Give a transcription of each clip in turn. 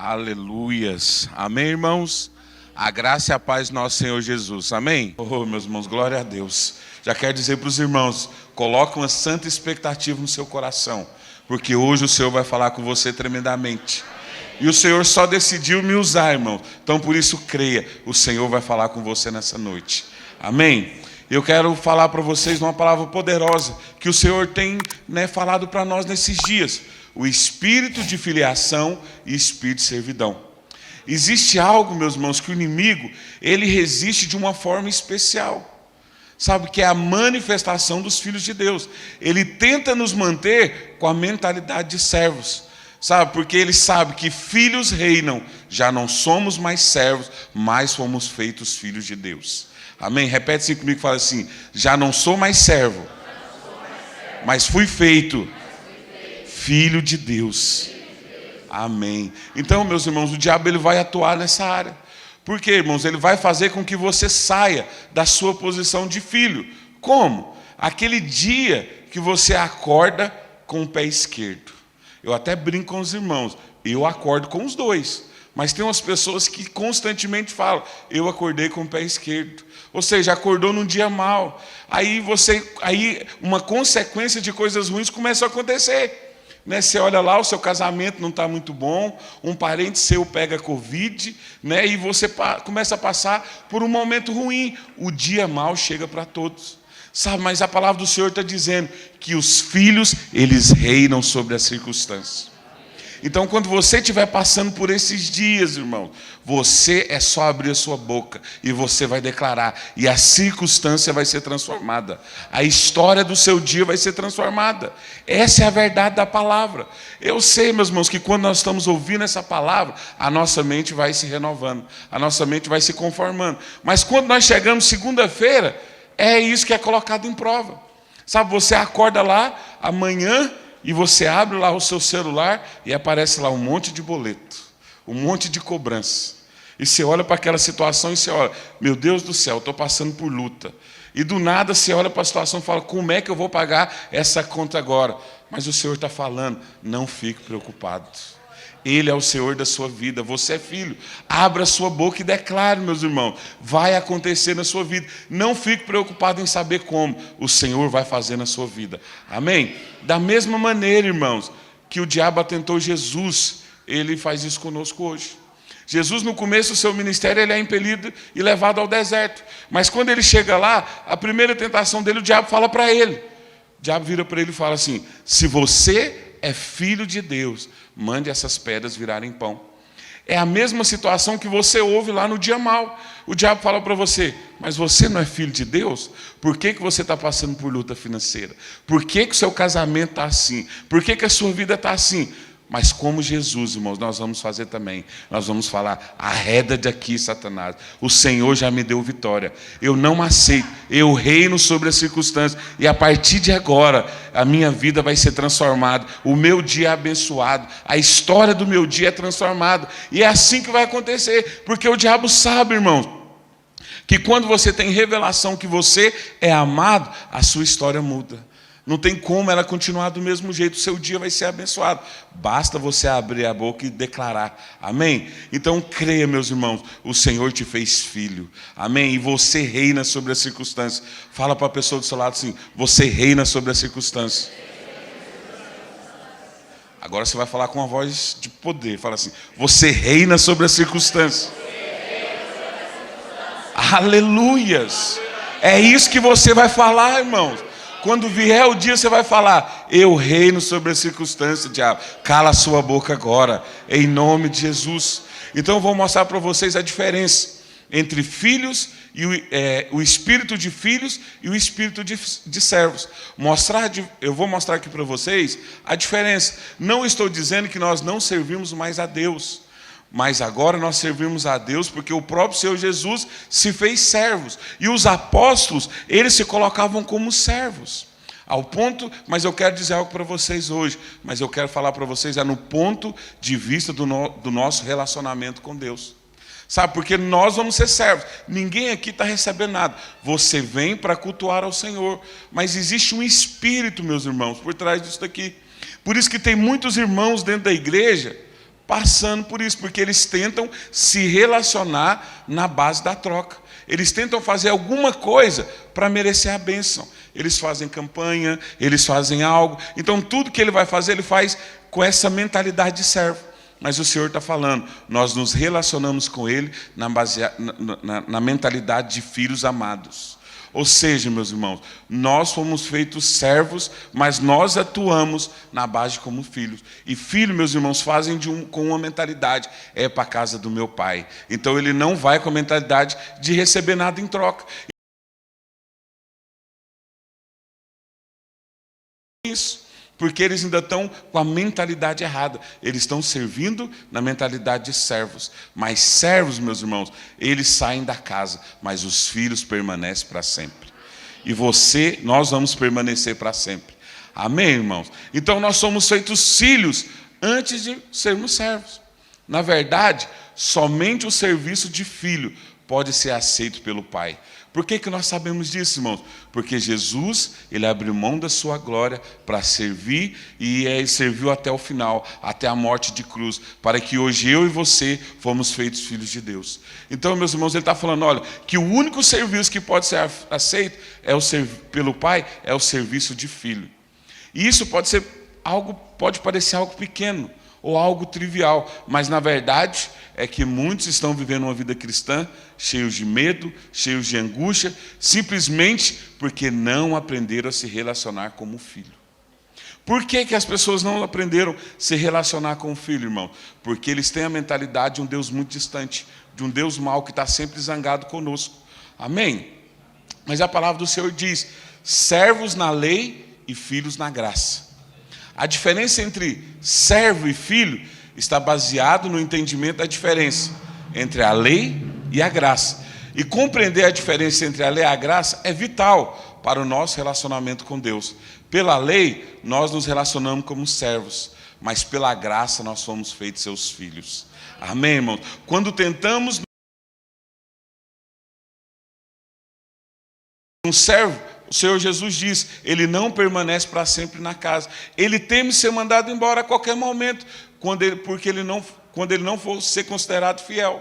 Aleluias. Amém, irmãos? A graça e a paz do nosso Senhor Jesus. Amém? Oh, meus irmãos, glória a Deus. Já quero dizer para os irmãos, coloque uma santa expectativa no seu coração, porque hoje o Senhor vai falar com você tremendamente. E o Senhor só decidiu me usar, irmão. Então, por isso, creia, o Senhor vai falar com você nessa noite. Amém? Eu quero falar para vocês uma palavra poderosa que o Senhor tem falado para nós nesses dias. O espírito de filiação e espírito de servidão. Existe algo, meus irmãos, que o inimigo, ele resiste de uma forma especial. Sabe, que é a manifestação dos filhos de Deus. Ele tenta nos manter com a mentalidade de servos. Sabe, porque ele sabe que filhos reinam. Já não somos mais servos, mas fomos feitos filhos de Deus. Amém? Repete assim comigo, fala assim: já não sou mais servo, mas fui feito filho de Deus. Amém. Então, meus irmãos, o diabo ele vai atuar nessa área. Por quê, irmãos? Ele vai fazer com que você saia da sua posição de filho. Como? Aquele dia que você acorda com o pé esquerdo. Eu até brinco com os irmãos. Eu acordo com os dois. Mas tem umas pessoas que constantemente falam: eu acordei com o pé esquerdo. Ou seja, acordou num dia mau. Aí uma consequência de coisas ruins começa a acontecer. Você olha lá, o seu casamento não está muito bom, um parente seu pega Covid, e você começa a passar por um momento ruim. O dia mau chega para todos. Sabe, mas a palavra do Senhor está dizendo que os filhos, eles reinam sobre as circunstâncias. Então, quando você estiver passando por esses dias, irmão, você é só abrir a sua boca e você vai declarar, e a circunstância vai ser transformada. A história do seu dia vai ser transformada. Essa é a verdade da palavra. Eu sei, meus irmãos, que quando nós estamos ouvindo essa palavra, a nossa mente vai se renovando, a nossa mente vai se conformando. Mas quando nós chegamos segunda-feira, é isso que é colocado em prova. Sabe, você acorda lá amanhã, e você abre lá o seu celular e aparece lá um monte de boleto, um monte de cobrança. E você olha para aquela situação e você olha: meu Deus do céu, estou passando por luta. E do nada você olha para a situação e fala: como é que eu vou pagar essa conta agora? Mas o Senhor está falando: não fique preocupado. Ele é o Senhor da sua vida, você é filho. Abra a sua boca e declare, meus irmãos, vai acontecer na sua vida. Não fique preocupado em saber como, o Senhor vai fazer na sua vida. Amém? Da mesma maneira, irmãos, que o diabo atentou Jesus, ele faz isso conosco hoje. Jesus, no começo do seu ministério, ele é impelido e levado ao deserto. Mas quando ele chega lá, a primeira tentação dele, o diabo fala para ele. O diabo vira para ele e fala assim: se você é filho de Deus, mande essas pedras virarem pão. É a mesma situação que você ouve lá no dia mau. O diabo fala para você: mas você não é filho de Deus? Por que você está passando por luta financeira? Por que o seu casamento está assim? Por que a sua vida está assim? Mas como Jesus, irmãos, nós vamos fazer também. Nós vamos falar: arreda daqui, Satanás. O Senhor já me deu vitória. Eu não aceito. Eu reino sobre as circunstâncias. E a partir de agora, a minha vida vai ser transformada. O meu dia é abençoado. A história do meu dia é transformada. E é assim que vai acontecer. Porque o diabo sabe, irmãos, que quando você tem revelação que você é amado, a sua história muda. Não tem como ela continuar do mesmo jeito. O seu dia vai ser abençoado. Basta você abrir a boca e declarar. Amém? Então creia, meus irmãos, o Senhor te fez filho. Amém? E você reina sobre as circunstâncias. Fala para a pessoa do seu lado assim: você reina sobre as circunstâncias. Agora você vai falar com uma voz de poder. Fala assim: você reina sobre as circunstâncias. Aleluias! É isso que você vai falar, irmãos. Quando vier o dia, você vai falar: eu reino sobre as circunstâncias, diabo. Cala a sua boca agora, em nome de Jesus. Então eu vou mostrar para vocês a diferença entre filhos e o espírito de filhos e o espírito de servos. Eu vou mostrar aqui para vocês a diferença. Não estou dizendo que nós não servimos mais a Deus. Mas agora nós servimos a Deus porque o próprio Senhor Jesus se fez servos. E os apóstolos, eles se colocavam como servos. Ao ponto, mas eu quero dizer algo para vocês hoje. Mas eu quero falar para vocês no ponto de vista do nosso relacionamento com Deus. Sabe, porque nós vamos ser servos. Ninguém aqui está recebendo nada. Você vem para cultuar ao Senhor. Mas existe um espírito, meus irmãos, por trás disso daqui. Por isso que tem muitos irmãos dentro da igreja passando por isso, porque eles tentam se relacionar na base da troca. Eles tentam fazer alguma coisa para merecer a bênção. Eles fazem campanha, eles fazem algo. Então, tudo que ele vai fazer, ele faz com essa mentalidade de servo. Mas o Senhor está falando, nós nos relacionamos com Ele na mentalidade de filhos amados. Ou seja, meus irmãos, nós fomos feitos servos, mas nós atuamos na base como filhos. E filhos, meus irmãos, fazem com uma mentalidade, é para a casa do meu pai. Então ele não vai com a mentalidade de receber nada em troca. Isso, porque eles ainda estão com a mentalidade errada. Eles estão servindo na mentalidade de servos. Mas servos, meus irmãos, eles saem da casa, mas os filhos permanecem para sempre. E nós vamos permanecer para sempre. Amém, irmãos? Então nós somos feitos filhos antes de sermos servos. Na verdade, somente o serviço de filho pode ser aceito pelo Pai. Por que nós sabemos disso, irmãos? Porque Jesus, ele abriu mão da sua glória para servir, e ele serviu até o final, até a morte de cruz, para que hoje eu e você fomos feitos filhos de Deus. Então, meus irmãos, ele está falando, olha, que o único serviço que pode ser aceito pelo Pai é o serviço de filho. E isso pode parecer algo pequeno, ou algo trivial, mas na verdade é que muitos estão vivendo uma vida cristã cheios de medo, cheios de angústia, simplesmente porque não aprenderam a se relacionar como filho. Por que as pessoas não aprenderam a se relacionar com o filho, irmão? Porque eles têm a mentalidade de um Deus muito distante, de um Deus mau que está sempre zangado conosco. Amém? Mas a palavra do Senhor diz, servos na lei e filhos na graça. A diferença entre servo e filho está baseado no entendimento da diferença entre a lei e a graça. E compreender a diferença entre a lei e a graça é vital para o nosso relacionamento com Deus. Pela lei, nós nos relacionamos como servos, mas pela graça nós somos feitos seus filhos. Amém, irmãos? Quando tentamos um servo, o Senhor Jesus diz, ele não permanece para sempre na casa. Ele teme ser mandado embora a qualquer momento, quando ele não for ser considerado fiel.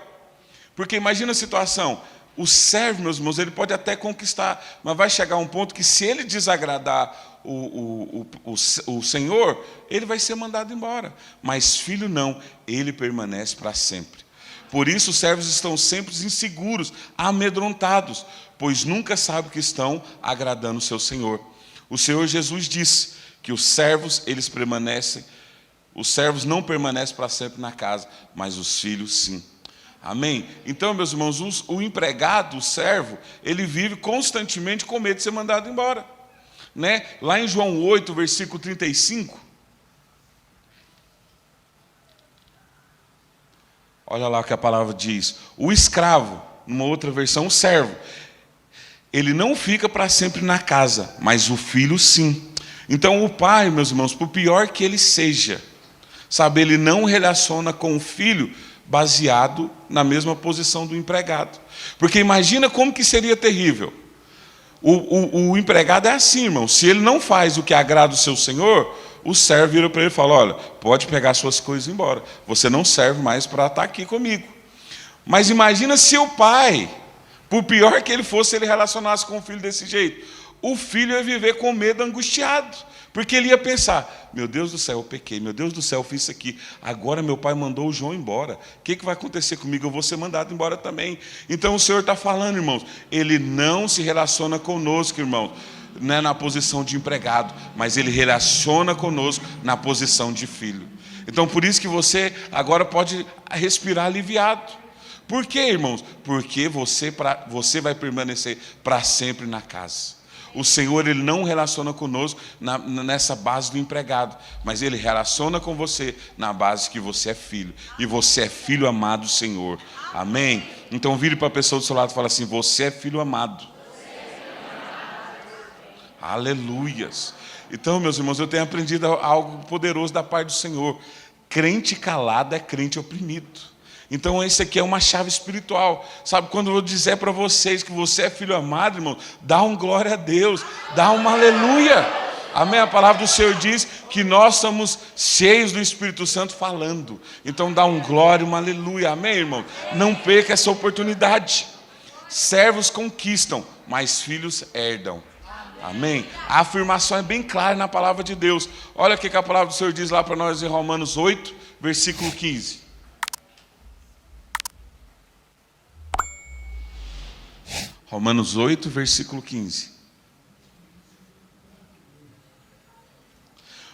Porque imagina a situação, o servo, meus irmãos, ele pode até conquistar, mas vai chegar um ponto que se ele desagradar o Senhor, ele vai ser mandado embora. Mas filho não, ele permanece para sempre. Por isso os servos estão sempre inseguros, amedrontados, pois nunca sabem que estão agradando o seu Senhor. O Senhor Jesus disse que os servos não permanecem para sempre na casa, mas os filhos sim. Amém? Então, meus irmãos, o empregado, o servo, ele vive constantemente com medo de ser mandado embora. Né? Lá em João 8, versículo 35, olha lá o que a palavra diz. O escravo, numa outra versão, o servo, ele não fica para sempre na casa, mas o filho sim. Então o pai, meus irmãos, por pior que ele seja, sabe, ele não relaciona com o filho baseado na mesma posição do empregado. Porque imagina como que seria terrível. O empregado é assim, irmão, se ele não faz o que agrada o seu senhor, o servo vira para ele e fala, olha, pode pegar suas coisas e ir embora, você não serve mais para estar aqui comigo. Mas imagina se o pai, por pior que ele fosse, ele relacionasse com o filho desse jeito, o filho ia viver com medo, angustiado, porque ele ia pensar, meu Deus do céu, eu pequei, meu Deus do céu, eu fiz isso aqui, agora meu pai mandou o João embora, o que vai acontecer comigo? Eu vou ser mandado embora também. Então o Senhor está falando, irmãos, ele não se relaciona conosco, irmãos, não é na posição de empregado, mas ele relaciona conosco na posição de filho. Então por isso que você agora pode respirar aliviado. Por quê, irmãos? Porque você vai permanecer para sempre na casa. O Senhor, ele não relaciona conosco nessa base do empregado, mas ele relaciona com você na base que você é filho, e você é filho amado do Senhor. Amém? Então vire para a pessoa do seu lado e fala assim, você é filho amado. Aleluias. Então, meus irmãos, eu tenho aprendido algo poderoso da parte do Senhor. Crente calado é crente oprimido. Então isso aqui é uma chave espiritual. Sabe, quando eu vou dizer para vocês que você é filho amado, irmão, dá um glória a Deus, dá uma aleluia. Amém? A palavra do Senhor diz que nós somos cheios do Espírito Santo falando. Então dá um glória, um aleluia. Amém, irmão? Não perca essa oportunidade. Servos conquistam, mas filhos herdam. Amém? A afirmação é bem clara na palavra de Deus. Olha o que a palavra do Senhor diz lá para nós em Romanos 8, versículo 15. Romanos 8, versículo 15.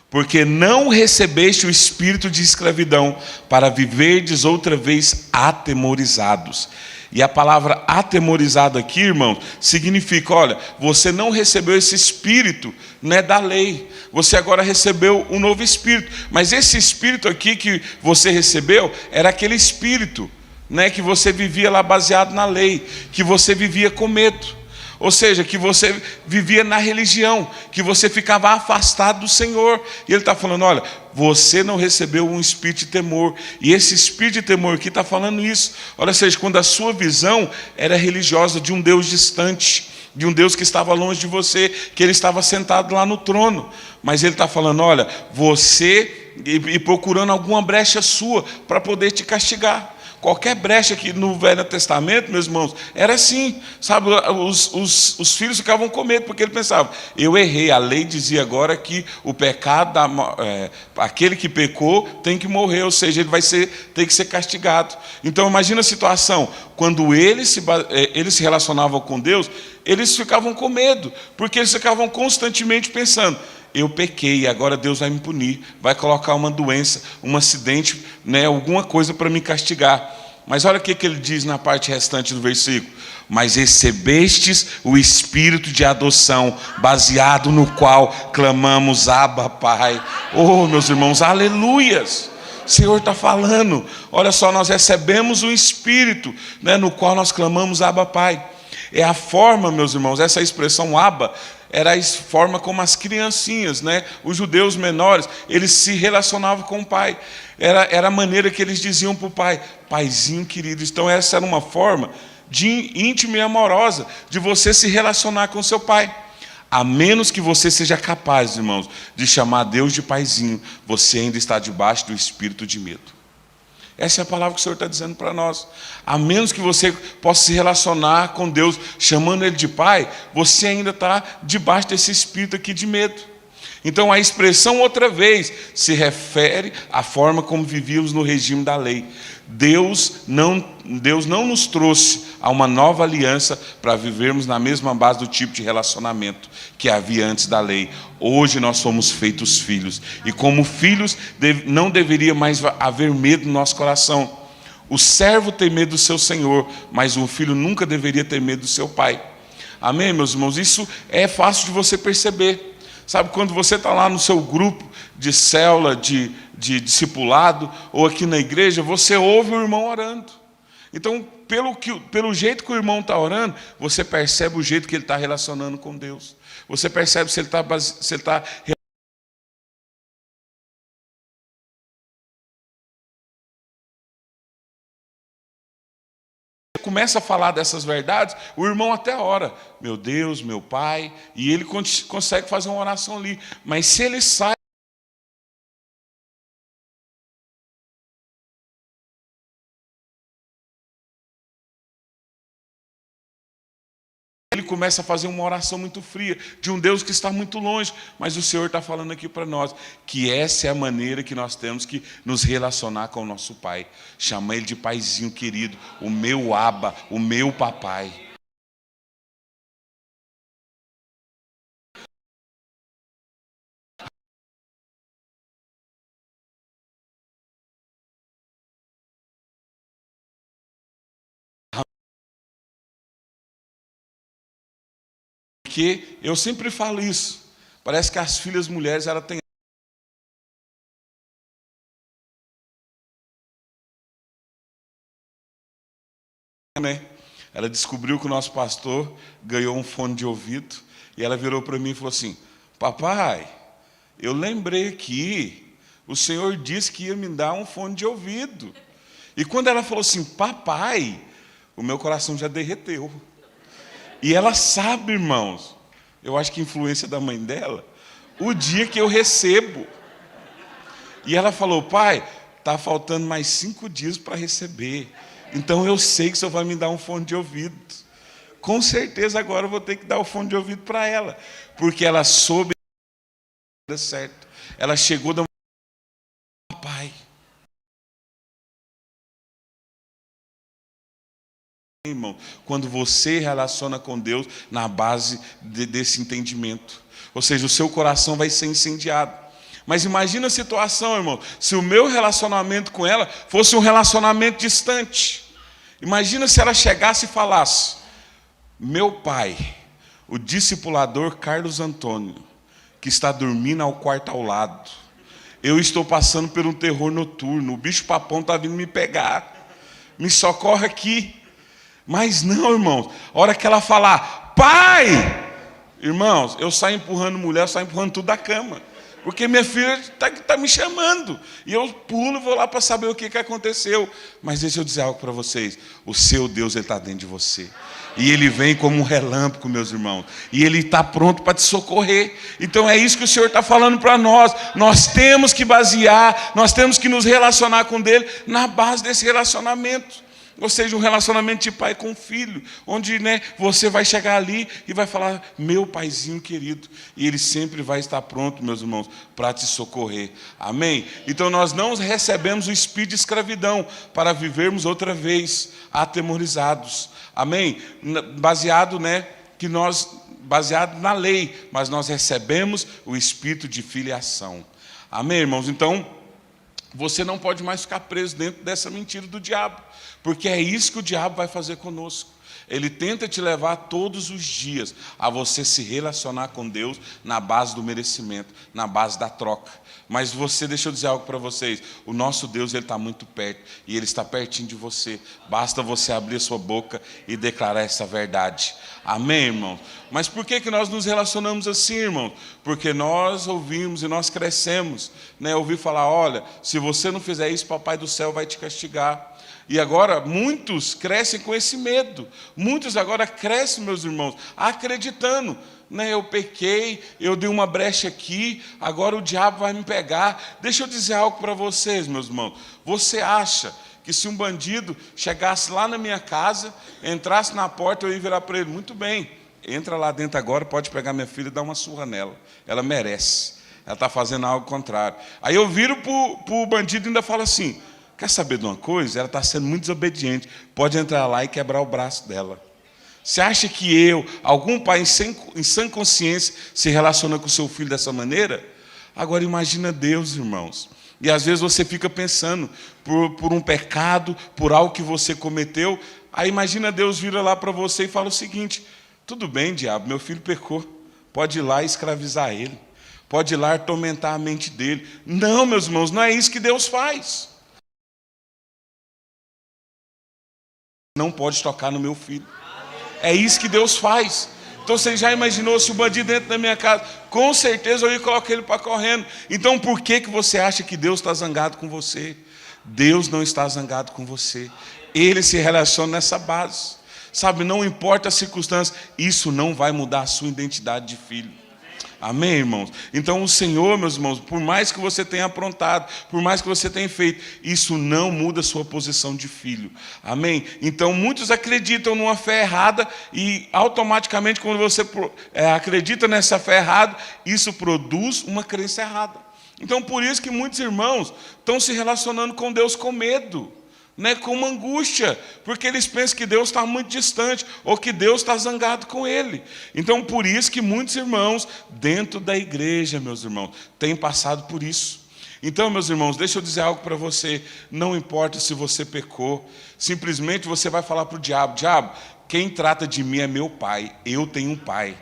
Porque não recebeste o espírito de escravidão para viverdes outra vez atemorizados. E a palavra atemorizado aqui, irmãos, significa, olha, você não recebeu esse espírito, né, da lei. Você agora recebeu um novo espírito. Mas esse espírito aqui que você recebeu era aquele espírito, né, que você vivia lá baseado na lei, que você vivia com medo. Ou seja, que você vivia na religião, que você ficava afastado do Senhor. E Ele está falando, olha, você não recebeu um espírito de temor. E esse espírito de temor aqui está falando isso. Olha, ou seja, quando a sua visão era religiosa de um Deus distante, de um Deus que estava longe de você, que Ele estava sentado lá no trono. Mas Ele está falando, olha, você e procurando alguma brecha sua para poder te castigar. Qualquer brecha que no Velho Testamento, meus irmãos, era assim, sabe, os filhos ficavam com medo, porque ele pensava, eu errei, a lei dizia agora que o pecado, aquele que pecou tem que morrer, ou seja, ele tem que ser castigado. Então imagina a situação, quando eles se relacionavam com Deus, eles ficavam com medo, porque eles ficavam constantemente pensando, eu pequei, agora Deus vai me punir, vai colocar uma doença, um acidente, né, alguma coisa para me castigar. Mas olha o que ele diz na parte restante do versículo. Mas recebestes o espírito de adoção, baseado no qual clamamos, Abba, Pai. Oh, meus irmãos, aleluias! O Senhor está falando, olha só, nós recebemos o espírito, né, no qual nós clamamos, Abba, Pai. É a forma, meus irmãos, essa expressão Abba, era a forma como as criancinhas, né, os judeus menores, eles se relacionavam com o pai. Era a maneira que eles diziam para o pai, paizinho querido. Então essa era uma forma de íntima e amorosa de você se relacionar com seu pai. A menos que você seja capaz, irmãos, de chamar Deus de paizinho, você ainda está debaixo do espírito de medo. Essa é a palavra que o Senhor está dizendo para nós. A menos que você possa se relacionar com Deus, chamando Ele de Pai, você ainda está debaixo desse espírito aqui de medo. Então a expressão outra vez se refere à forma como vivíamos no regime da lei. Deus não nos trouxe a uma nova aliança para vivermos na mesma base do tipo de relacionamento que havia antes da lei. Hoje nós somos feitos filhos. E como filhos, não deveria mais haver medo no nosso coração. O servo tem medo do seu senhor, mas o filho nunca deveria ter medo do seu pai. Amém, meus irmãos? Isso é fácil de você perceber. Sabe, quando você está lá no seu grupo de célula, de discipulado, ou aqui na igreja, você ouve o irmão orando. Então, pelo jeito que o irmão está orando, você percebe o jeito que ele está relacionando com Deus. Você percebe se ele está começa a falar dessas verdades, o irmão até ora, meu Deus, meu Pai, e ele consegue fazer uma oração ali. Mas se ele sai, ele começa a fazer uma oração muito fria, de um Deus que está muito longe. Mas o Senhor está falando aqui para nós, que essa é a maneira que nós temos que nos relacionar com o nosso Pai. Chamar Ele de paizinho querido, o meu Abba, o meu papai. Porque eu sempre falo isso, parece que as filhas mulheres, elas têm, né? Ela descobriu que o nosso pastor ganhou um fone de ouvido, e ela virou para mim e falou assim, papai, eu lembrei que o Senhor disse que ia me dar um fone de ouvido. E quando ela falou assim, papai, o meu coração já derreteu. E ela sabe, irmãos, eu acho que influência da mãe dela, o dia que eu recebo. E ela falou: pai, está faltando mais 5 dias para receber. Então eu sei que o senhor vai me dar um fone de ouvido. Com certeza agora eu vou ter que dar o fone de ouvido para ela. Porque ela soube dar certo. Ela chegou da pai. Irmão, quando você relaciona com Deus na base desse entendimento. Ou seja, o seu coração vai ser incendiado. Mas imagina a situação, irmão, se o meu relacionamento com ela fosse um relacionamento distante. Imagina se ela chegasse e falasse: meu pai, o discipulador Carlos Antônio, que está dormindo ao quarto ao lado, eu estou passando por um terror noturno, o bicho-papão está vindo me pegar, me socorre aqui. Mas não, irmãos, a hora que ela falar, pai, irmãos, eu saio empurrando mulher, eu saio empurrando tudo da cama. Porque minha filha está me chamando. E eu pulo e vou lá para saber o que aconteceu. Mas deixa eu dizer algo para vocês. O seu Deus está dentro de você. E Ele vem como um relâmpago, meus irmãos. E Ele está pronto para te socorrer. Então é isso que o Senhor está falando para nós. Nós temos que basear, nós temos que nos relacionar com Ele na base desse relacionamento. Ou seja, um relacionamento de pai com filho, onde você vai chegar ali e vai falar, meu paizinho querido, e ele sempre vai estar pronto, meus irmãos, para te socorrer. Amém? Então nós não recebemos o espírito de escravidão para vivermos outra vez atemorizados. Amém? Baseado na lei, mas nós recebemos o espírito de filiação. Amém, irmãos? Então, você não pode mais ficar preso dentro dessa mentira do diabo, porque é isso que o diabo vai fazer conosco. Ele tenta te levar todos os dias a você se relacionar com Deus na base do merecimento, na base da troca. Mas deixa eu dizer algo para vocês, o nosso Deus, Ele está muito perto, e Ele está pertinho de você. Basta você abrir a sua boca e declarar essa verdade. Amém, irmão? Mas por que nós nos relacionamos assim, irmão? Porque nós ouvimos e nós crescemos, ouvir falar, olha, se você não fizer isso, papai do céu vai te castigar. E agora muitos crescem com esse medo. Muitos agora crescem, meus irmãos, acreditando, eu pequei, eu dei uma brecha aqui, agora o diabo vai me pegar. Deixa eu dizer algo para vocês, meus irmãos. Você acha que se um bandido chegasse lá na minha casa, entrasse na porta, eu ia virar para ele, muito bem, entra lá dentro agora, pode pegar minha filha e dar uma surra nela. Ela merece. Ela está fazendo algo contrário. Aí eu viro para o bandido e ainda falo assim, quer saber de uma coisa? Ela está sendo muito desobediente. Pode entrar lá e quebrar o braço dela. Você acha que algum pai em sã consciência, se relaciona com o seu filho dessa maneira? Agora imagina Deus, irmãos. E às vezes você fica pensando por um pecado, por algo que você cometeu. Aí imagina Deus vira lá para você e fala o seguinte, tudo bem, diabo, meu filho pecou. Pode ir lá e escravizar ele. Pode ir lá e atormentar a mente dele. Não, meus irmãos, não é isso que Deus faz. Não pode tocar no meu filho. É isso que Deus faz. Então você já imaginou se o bandido entra na minha casa? Com certeza eu ia colocar ele para correndo. Então por que você acha que Deus está zangado com você? Deus não está zangado com você. Ele se relaciona nessa base. Sabe, não importa a circunstância, isso não vai mudar a sua identidade de filho. Amém, irmãos? Então o Senhor, meus irmãos, por mais que você tenha aprontado, por mais que você tenha feito, isso não muda a sua posição de filho. Amém? Então muitos acreditam numa fé errada e automaticamente quando você acredita nessa fé errada, isso produz uma crença errada. Então por isso que muitos irmãos estão se relacionando com Deus com medo. Com uma angústia, porque eles pensam que Deus está muito distante, ou que Deus está zangado com ele. Então, por isso que muitos irmãos, dentro da igreja, meus irmãos, têm passado por isso. Então, meus irmãos, deixa eu dizer algo para você, não importa se você pecou, simplesmente você vai falar para o diabo, diabo, quem trata de mim é meu pai, eu tenho um pai.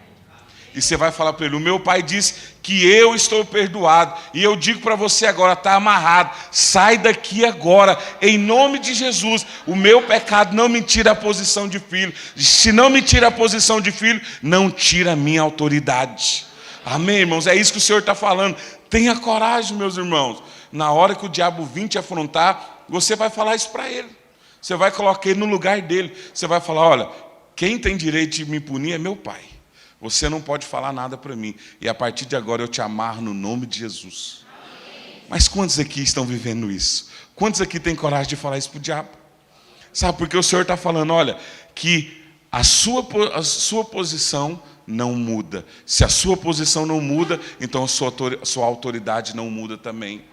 E você vai falar para ele, o meu pai disse que eu estou perdoado. E eu digo para você agora, está amarrado. Sai daqui agora, em nome de Jesus. O meu pecado não me tira a posição de filho. Se não me tira a posição de filho, não tira a minha autoridade. Amém, irmãos? É isso que o Senhor está falando. Tenha coragem, meus irmãos. Na hora que o diabo vir te afrontar, você vai falar isso para ele. Você vai colocar ele no lugar dele. Você vai falar, olha, quem tem direito de me punir é meu pai. Você não pode falar nada para mim. E a partir de agora eu te amarro no nome de Jesus. Mas quantos aqui estão vivendo isso? Quantos aqui têm coragem de falar isso para o diabo? Sabe, porque o Senhor está falando, olha, que a sua posição não muda. Se a sua posição não muda, então a sua autoridade não muda também.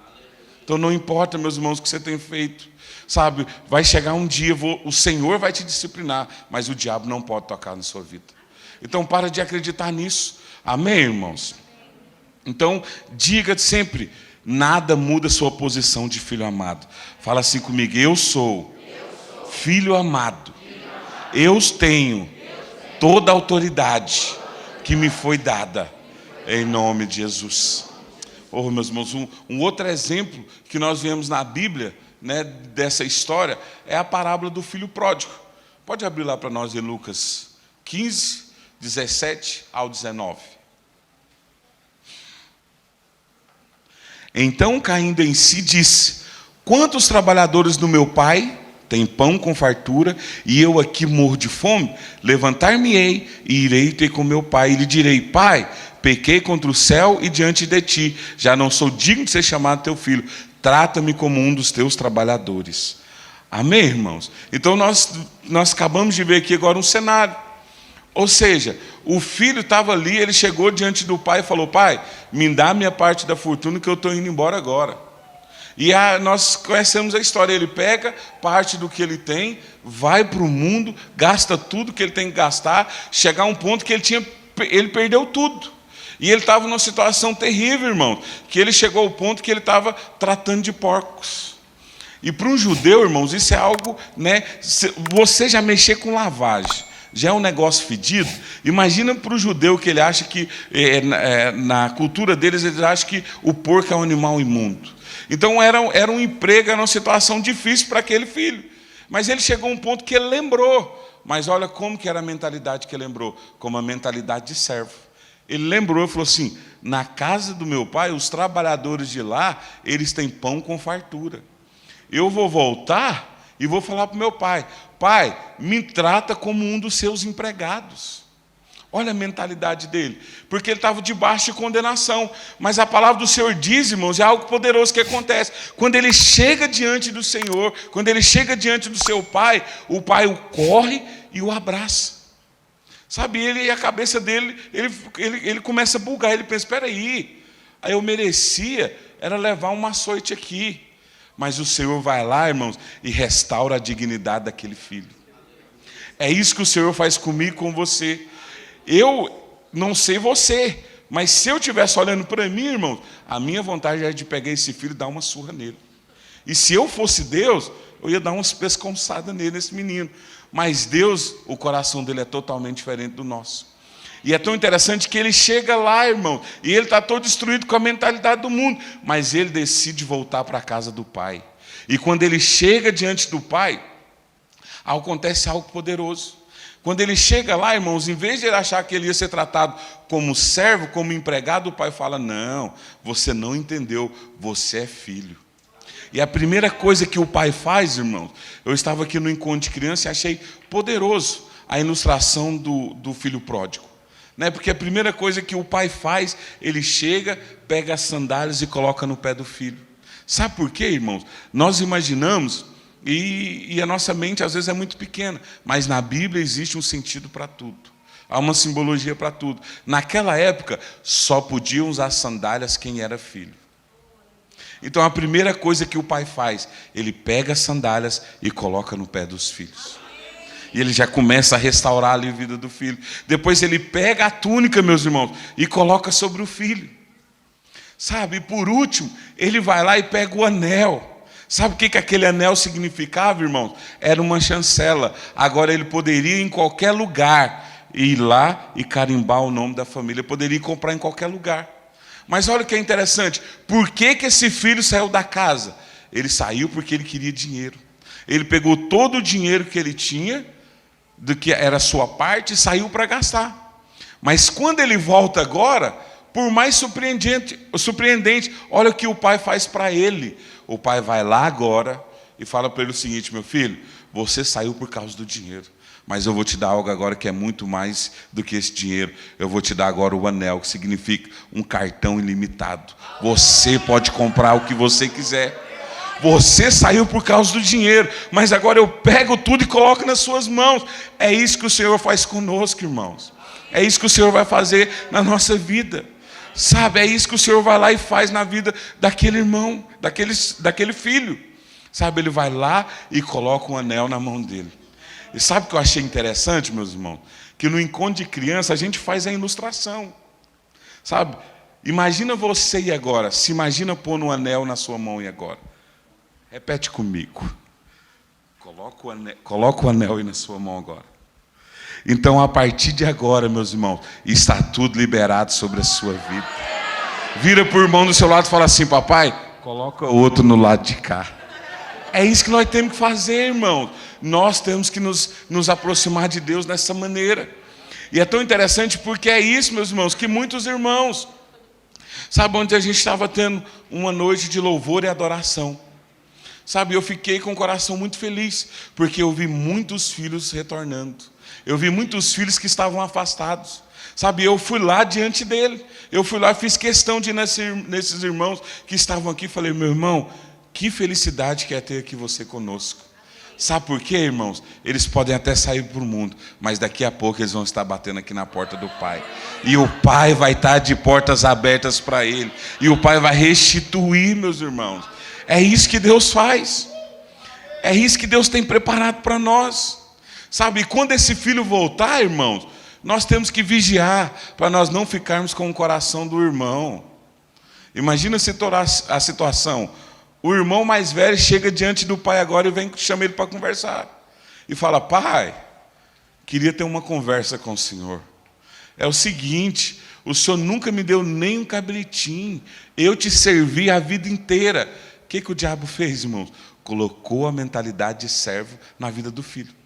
Então não importa, meus irmãos, o que você tem feito. Sabe, vai chegar um dia, o Senhor vai te disciplinar, mas o diabo não pode tocar na sua vida. Então para de acreditar nisso. Amém, irmãos? Então diga sempre, nada muda a sua posição de filho amado. Fala assim comigo, eu sou filho amado. Eu tenho toda a autoridade que me foi dada, em nome de Jesus. Oh, meus irmãos, um outro exemplo que nós vemos na Bíblia, né, dessa história, é a parábola do filho pródigo. Pode abrir lá para nós em Lucas 15, 17 ao 19. Então, caindo em si, disse, quantos trabalhadores do meu pai têm pão com fartura, e eu aqui morro de fome? Levantar-me-ei, e irei ter com meu pai, e lhe direi, pai, pequei contra o céu e diante de ti, já não sou digno de ser chamado teu filho, trata-me como um dos teus trabalhadores. Amém, irmãos? Então nós acabamos de ver aqui agora um cenário. Ou seja, o filho estava ali, ele chegou diante do pai e falou, pai, me dá a minha parte da fortuna que eu estou indo embora agora. E nós conhecemos a história, ele pega parte do que ele tem, vai para o mundo, gasta tudo que ele tem que gastar, chegar a um ponto que ele perdeu tudo. E ele estava numa situação terrível, irmão, que ele chegou ao ponto que ele estava tratando de porcos. E para um judeu, irmãos, isso é algo, né? Você já mexer com lavagem, já é um negócio fedido. Imagina para o judeu que ele acha que, na cultura deles, eles acham que o porco é um animal imundo. Então era um emprego, era uma situação difícil para aquele filho. Mas ele chegou a um ponto que ele lembrou. Mas olha como que era a mentalidade que ele lembrou, como a mentalidade de servo. Ele lembrou e falou assim, na casa do meu pai, os trabalhadores de lá, eles têm pão com fartura. Eu vou voltar e vou falar para o meu pai, pai, me trata como um dos seus empregados. Olha a mentalidade dele, porque ele estava debaixo de condenação. Mas a palavra do Senhor diz, irmãos, é algo poderoso que acontece. Quando ele chega diante do Senhor, quando ele chega diante do seu pai, o pai o corre e o abraça. Sabe, a cabeça dele, ele começa a bugar, ele pensa, espera aí, eu merecia, era levar um açoite aqui. Mas o Senhor vai lá, irmãos, e restaura a dignidade daquele filho. É isso que o Senhor faz comigo e com você. Eu não sei você, mas se eu estivesse olhando para mim, irmãos, a minha vontade era de pegar esse filho e dar uma surra nele. E se eu fosse Deus, eu ia dar umas pesconçadas nele, nesse menino. Mas Deus, o coração dele é totalmente diferente do nosso. E é tão interessante que ele chega lá, irmão, e ele está todo destruído com a mentalidade do mundo, mas ele decide voltar para a casa do pai. E quando ele chega diante do pai, acontece algo poderoso. Quando ele chega lá, irmãos, em vez de ele achar que ele ia ser tratado como servo, como empregado, o pai fala, não, você não entendeu, você é filho. E a primeira coisa que o pai faz, irmãos, eu estava aqui no encontro de criança e achei poderoso a ilustração do filho pródigo. Né? Porque a primeira coisa que o pai faz, ele chega, pega as sandálias e coloca no pé do filho. Sabe por quê, irmãos? Nós imaginamos, e a nossa mente às vezes é muito pequena, mas na Bíblia existe um sentido para tudo. Há uma simbologia para tudo. Naquela época, só podiam usar sandálias quem era filho. Então a primeira coisa que o pai faz, ele pega as sandálias e coloca no pé dos filhos. E ele já começa a restaurar ali a vida do filho. Depois ele pega a túnica, meus irmãos, e coloca sobre o filho. Sabe, e por último, ele vai lá e pega o anel. Sabe o que aquele anel significava, irmãos? Era uma chancela. Agora ele poderia ir em qualquer lugar, ir lá e carimbar o nome da família. Poderia ir comprar em qualquer lugar. Mas olha o que é interessante. Por que esse filho saiu da casa? Ele saiu porque ele queria dinheiro. Ele pegou todo o dinheiro que ele tinha, do que era a sua parte, e saiu para gastar. Mas quando ele volta agora, por mais surpreendente, olha o que o pai faz para ele. O pai vai lá agora e fala para ele o seguinte, meu filho, você saiu por causa do dinheiro. Mas eu vou te dar algo agora que é muito mais do que esse dinheiro. Eu vou te dar agora o anel, que significa um cartão ilimitado. Você pode comprar o que você quiser. Você saiu por causa do dinheiro, mas agora eu pego tudo e coloco nas suas mãos. É isso que o Senhor faz conosco, irmãos. É isso que o Senhor vai fazer na nossa vida. Sabe, é isso que o Senhor vai lá e faz na vida daquele irmão, daquele filho. Sabe, ele vai lá e coloca um anel na mão dele. E sabe o que eu achei interessante, meus irmãos? Que no encontro de criança a gente faz a ilustração. Sabe? Imagina você e agora. Se imagina pôr um anel na sua mão e agora. Repete comigo. Coloca o anel aí na sua mão agora. Então, a partir de agora, meus irmãos, está tudo liberado sobre a sua vida. Vira para o irmão do seu lado e fala assim: papai, coloca o outro no lado de cá. É isso que nós temos que fazer, irmãos. Nós temos que nos aproximar de Deus dessa maneira. E é tão interessante porque é isso, meus irmãos, que muitos irmãos, sabe, onde a gente estava tendo uma noite de louvor e adoração. Sabe, eu fiquei com o coração muito feliz, porque eu vi muitos filhos retornando. Eu vi muitos filhos que estavam afastados. Sabe, eu fui lá diante dele. Eu fui lá e fiz questão de ir nesses irmãos que estavam aqui. Falei: meu irmão, que felicidade que é ter aqui você conosco. Sabe por quê, irmãos? Eles podem até sair para o mundo, mas daqui a pouco eles vão estar batendo aqui na porta do Pai. E o Pai vai estar de portas abertas para ele. E o Pai vai restituir, meus irmãos. É isso que Deus faz. É isso que Deus tem preparado para nós. Sabe, quando esse filho voltar, irmãos, nós temos que vigiar para nós não ficarmos com o coração do irmão. Imagina a situação. O irmão mais velho chega diante do pai agora e chama ele para conversar. E fala: pai, queria ter uma conversa com o senhor. É o seguinte, o senhor nunca me deu nem um cabritinho. Eu te servi a vida inteira. O que o diabo fez, irmãos? Colocou a mentalidade de servo na vida do filho.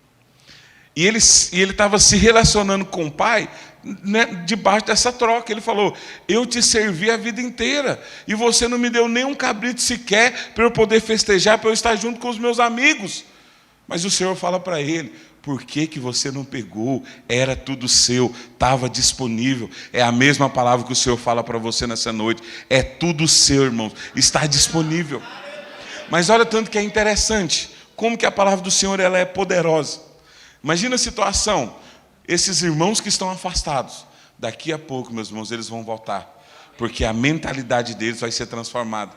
E ele estava se relacionando com o pai, né, debaixo dessa troca. Ele falou: eu te servi a vida inteira, e você não me deu nem um cabrito sequer para eu poder festejar, para eu estar junto com os meus amigos. Mas o Senhor fala para ele: por que você não pegou? Era tudo seu, estava disponível. É a mesma palavra que o Senhor fala para você nessa noite. É tudo seu, irmãos, está disponível. Mas olha tanto que é interessante, como que a palavra do Senhor ela é poderosa. Imagina a situação, esses irmãos que estão afastados, daqui a pouco, meus irmãos, eles vão voltar, porque a mentalidade deles vai ser transformada.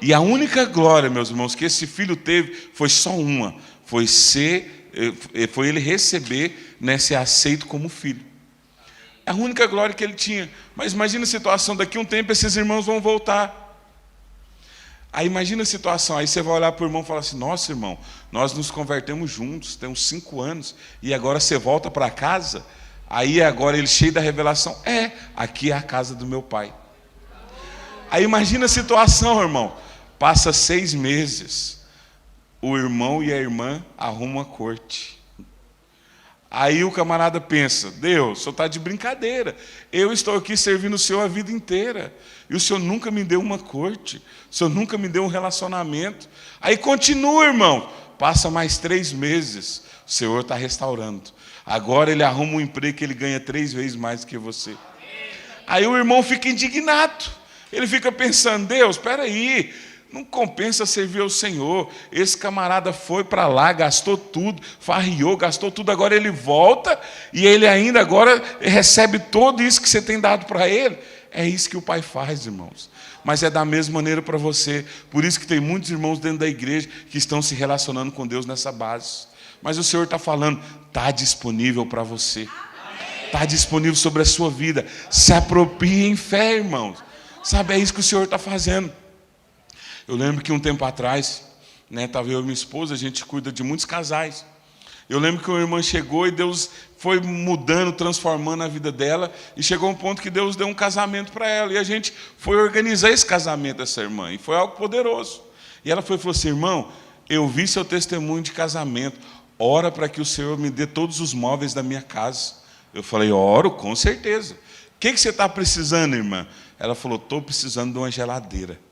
E a única glória, meus irmãos, que esse filho teve foi só uma, foi ele receber, né, ser aceito como filho. É a única glória que ele tinha. Mas imagina a situação, daqui a um tempo esses irmãos vão voltar. Aí imagina a situação, aí você vai olhar para o irmão e falar assim: nossa, irmão, nós nos convertemos juntos, temos 5 anos, e agora você volta para casa. Aí agora ele cheio da revelação: aqui é a casa do meu pai. Aí imagina a situação, irmão, passa 6 meses, o irmão e a irmã arrumam a corte. Aí o camarada pensa: Deus, o senhor está de brincadeira. Eu estou aqui servindo o senhor a vida inteira. E o senhor nunca me deu uma corte. O senhor nunca me deu um relacionamento. Aí continua, irmão. Passa mais 3 meses. O senhor está restaurando. Agora ele arruma um emprego que ele ganha 3 vezes mais do que você. Aí o irmão fica indignado. Ele fica pensando: Deus, espera aí. Não compensa servir ao Senhor. Esse camarada foi para lá, gastou tudo, farriou, gastou tudo. Agora ele volta e ele ainda agora recebe tudo isso que você tem dado para ele. É isso que o Pai faz, irmãos. Mas é da mesma maneira para você. Por isso que tem muitos irmãos dentro da igreja que estão se relacionando com Deus nessa base. Mas o Senhor está falando: está disponível para você. Está disponível sobre a sua vida. Se aproprie em fé, irmãos. Sabe, é isso que o Senhor está fazendo. Eu lembro que um tempo atrás, né, estava eu e minha esposa, a gente cuida de muitos casais. Eu lembro que uma irmã chegou e Deus foi mudando, transformando a vida dela, e chegou um ponto que Deus deu um casamento para ela, e a gente foi organizar esse casamento dessa irmã, e foi algo poderoso. E ela falou assim: irmão, eu vi seu testemunho de casamento, ora para que o Senhor me dê todos os móveis da minha casa. Eu falei: oro, com certeza. O que você está precisando, irmã? Ela falou: estou precisando de uma geladeira.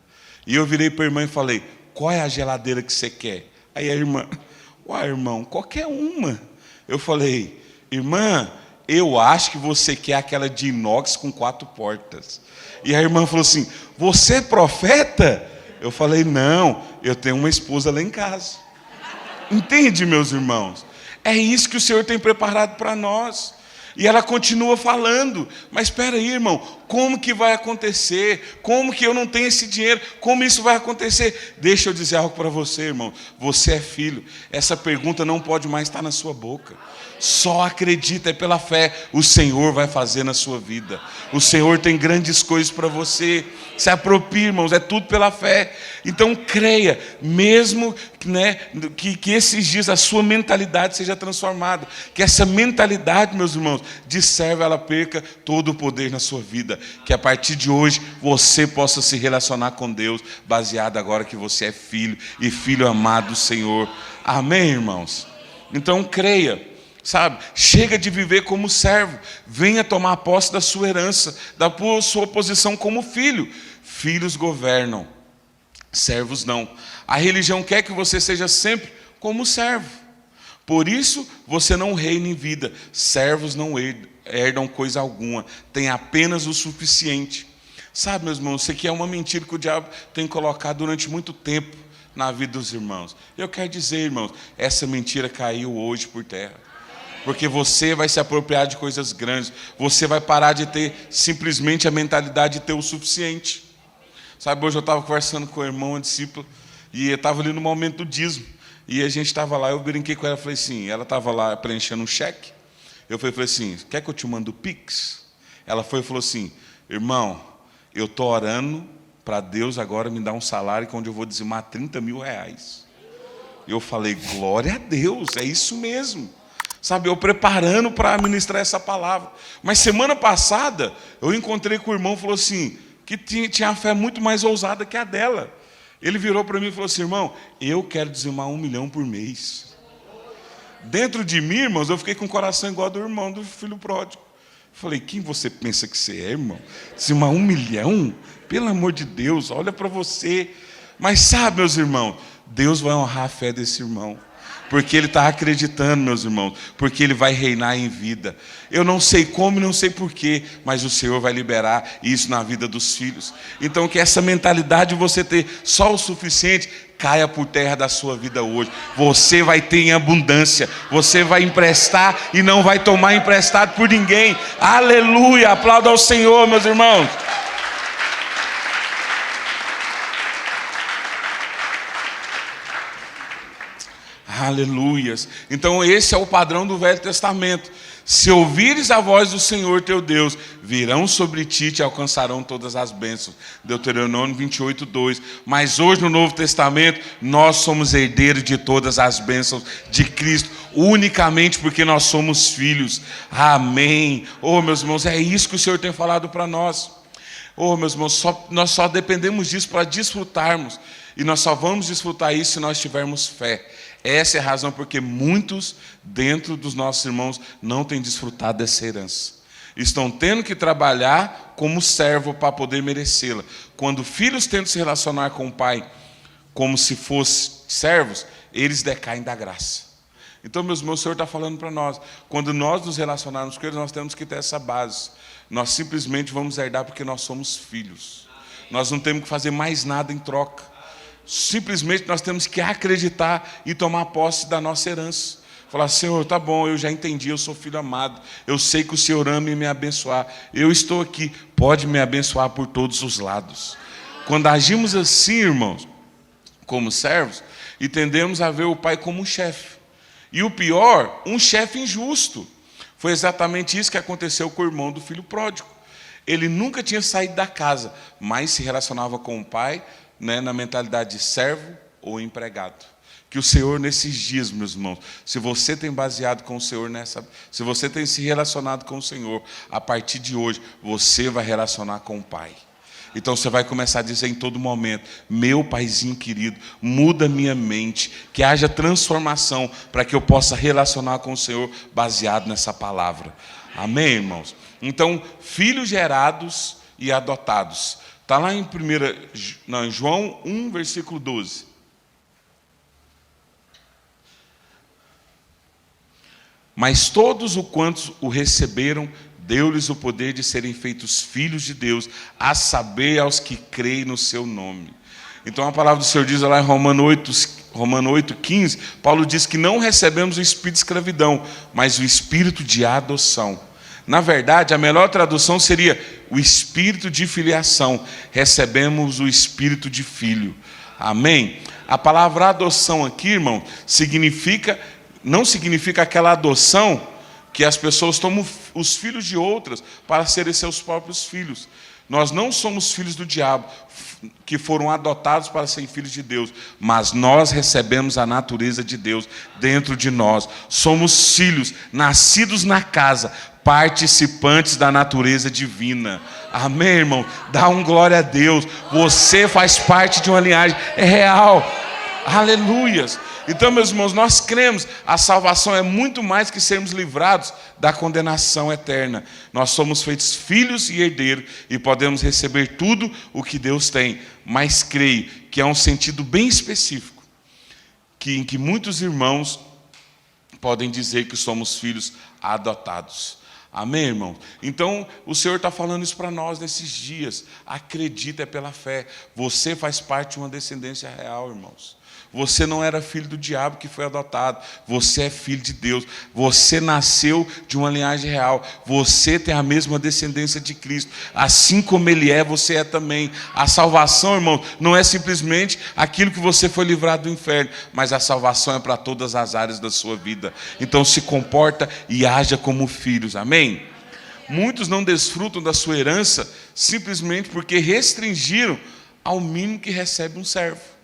E eu virei para a irmã e falei: qual é a geladeira que você quer? Aí a irmã: uai, irmão, qualquer uma. Eu falei, irmã, eu acho que você quer aquela de inox com 4 portas. E a irmã falou assim, você é profeta? Eu falei, não, eu tenho uma esposa lá em casa. Entende, meus irmãos? É isso que o Senhor tem preparado para nós. E ela continua falando, mas espera aí, irmão, como que vai acontecer? Como que eu não tenho esse dinheiro? Como isso vai acontecer? Deixa eu dizer algo para você, irmão. Você é filho. Essa pergunta não pode mais estar na sua boca. Só acredita, é pela fé. O Senhor vai fazer na sua vida. O Senhor tem grandes coisas para você. Se aproprie, irmãos, é tudo pela fé. Então creia, mesmo que esses dias a sua mentalidade seja transformada. Que essa mentalidade, meus irmãos, de servo, ela perca todo o poder na sua vida. Que a partir de hoje você possa se relacionar com Deus, baseado agora que você é filho e filho amado do Senhor. Amém, irmãos? Então creia. Sabe, chega de viver como servo, venha tomar posse da sua herança, da sua posição como filho. Filhos governam, servos não. A religião quer que você seja sempre como servo. Por isso você não reina em vida. Servos não herdam coisa alguma, tem apenas o suficiente. Sabe, meus irmãos, isso aqui é uma mentira que o diabo tem colocado durante muito tempo na vida dos irmãos. Eu quero dizer, irmãos, essa mentira caiu hoje por terra. Porque você vai se apropriar de coisas grandes. Você vai parar de ter simplesmente a mentalidade de ter o suficiente. Sabe, hoje eu estava conversando com o irmão, uma discípula, e eu estava ali no momento do dízimo. E a gente estava lá, eu brinquei com ela, falei assim, ela estava lá preenchendo um cheque. Eu falei assim, quer que eu te mando o Pix? Ela foi e falou assim, irmão, eu estou orando para Deus agora me dar um salário onde eu vou dizimar 30 mil reais. Eu falei, glória a Deus, é isso mesmo. Sabe, eu preparando para ministrar essa palavra. Mas semana passada, eu encontrei com o irmão e falou assim, que tinha a fé muito mais ousada que a dela. Ele virou para mim e falou assim, irmão, eu quero dizimar 1 milhão por mês. Dentro de mim, irmãos, eu fiquei com o coração igual do irmão do filho pródigo. Falei, quem você pensa que você é, irmão? Dizimar 1 milhão? Pelo amor de Deus, olha para você. Mas sabe, meus irmãos, Deus vai honrar a fé desse irmão. Porque ele está acreditando, meus irmãos, porque ele vai reinar em vida. Eu não sei como, não sei porquê, mas o Senhor vai liberar isso na vida dos filhos. Então que essa mentalidade de você ter só o suficiente caia por terra da sua vida hoje. Você vai ter em abundância, você vai emprestar e não vai tomar emprestado por ninguém. Aleluia, aplauda ao Senhor, meus irmãos. Aleluias. Então esse é o padrão do Velho Testamento. Se ouvires a voz do Senhor teu Deus, virão sobre ti e te alcançarão todas as bênçãos. Deuteronômio 28, 2. Mas hoje no Novo Testamento, nós somos herdeiros de todas as bênçãos de Cristo, unicamente porque nós somos filhos. Amém. Oh, meus irmãos, é isso que o Senhor tem falado para nós. Oh, meus irmãos, nós só dependemos disso para desfrutarmos. E nós só vamos desfrutar isso se nós tivermos fé. Essa é a razão porque muitos dentro dos nossos irmãos não têm desfrutado dessa herança. Estão tendo que trabalhar como servo para poder merecê-la. Quando filhos tentam se relacionar com o pai como se fossem servos, eles decaem da graça. Então, meus irmãos, o Senhor está falando para nós. Quando nós nos relacionarmos com eles, nós temos que ter essa base. Nós simplesmente vamos herdar porque nós somos filhos. Nós não temos que fazer mais nada em troca. Simplesmente nós temos que acreditar e tomar posse da nossa herança. Falar, Senhor, tá bom, eu já entendi, eu sou filho amado. Eu sei que o Senhor ama e me abençoar. Eu estou aqui, pode me abençoar por todos os lados. Quando agimos assim, irmãos, como servos, e tendemos a ver o pai como um chefe. E o pior, um chefe injusto. Foi exatamente isso que aconteceu com o irmão do filho pródigo. Ele nunca tinha saído da casa, mas se relacionava com o pai, na mentalidade de servo ou empregado. Que o Senhor nesses dias, meus irmãos, se você tem baseado com o Senhor se você tem se relacionado com o Senhor, a partir de hoje, você vai relacionar com o Pai. Então você vai começar a dizer em todo momento, meu paizinho querido, muda minha mente, que haja transformação para que eu possa relacionar com o Senhor baseado nessa palavra. Amém, irmãos? Então, filhos gerados e adotados. Está lá em João 1, versículo 12. Mas todos os quantos o receberam, deu-lhes o poder de serem feitos filhos de Deus, a saber, aos que creem no seu nome. Então a palavra do Senhor diz lá em Romanos 8,15, Paulo diz que não recebemos o espírito de escravidão, mas o espírito de adoção. Na verdade, a melhor tradução seria o espírito de filiação. Recebemos o espírito de filho. Amém? A palavra adoção aqui, irmão, não significa aquela adoção que as pessoas tomam os filhos de outras para serem seus próprios filhos. Nós não somos filhos do diabo, que foram adotados para serem filhos de Deus, mas nós recebemos a natureza de Deus dentro de nós. Somos filhos, nascidos na casa, participantes da natureza divina. Amém, irmão? Dá um glória a Deus. Você faz parte de uma linhagem, é real. Aleluias. Então, meus irmãos, nós cremos, a salvação é muito mais que sermos livrados da condenação eterna. Nós somos feitos filhos e herdeiros e podemos receber tudo o que Deus tem. Mas creio que é um sentido bem específico, em que muitos irmãos podem dizer que somos filhos adotados. Amém, irmão? Então, o Senhor está falando isso para nós nesses dias. Acredita, é pela fé. Você faz parte de uma descendência real, irmãos. Você não era filho do diabo que foi adotado. Você é filho de Deus. Você nasceu de uma linhagem real. Você tem a mesma descendência de Cristo. Assim como Ele é, você é também. A salvação, irmão, não é simplesmente aquilo que você foi livrado do inferno, mas a salvação é para todas as áreas da sua vida. Então se comporta e haja como filhos. Amém? Muitos não desfrutam da sua herança simplesmente porque restringiram ao mínimo que recebe um servo.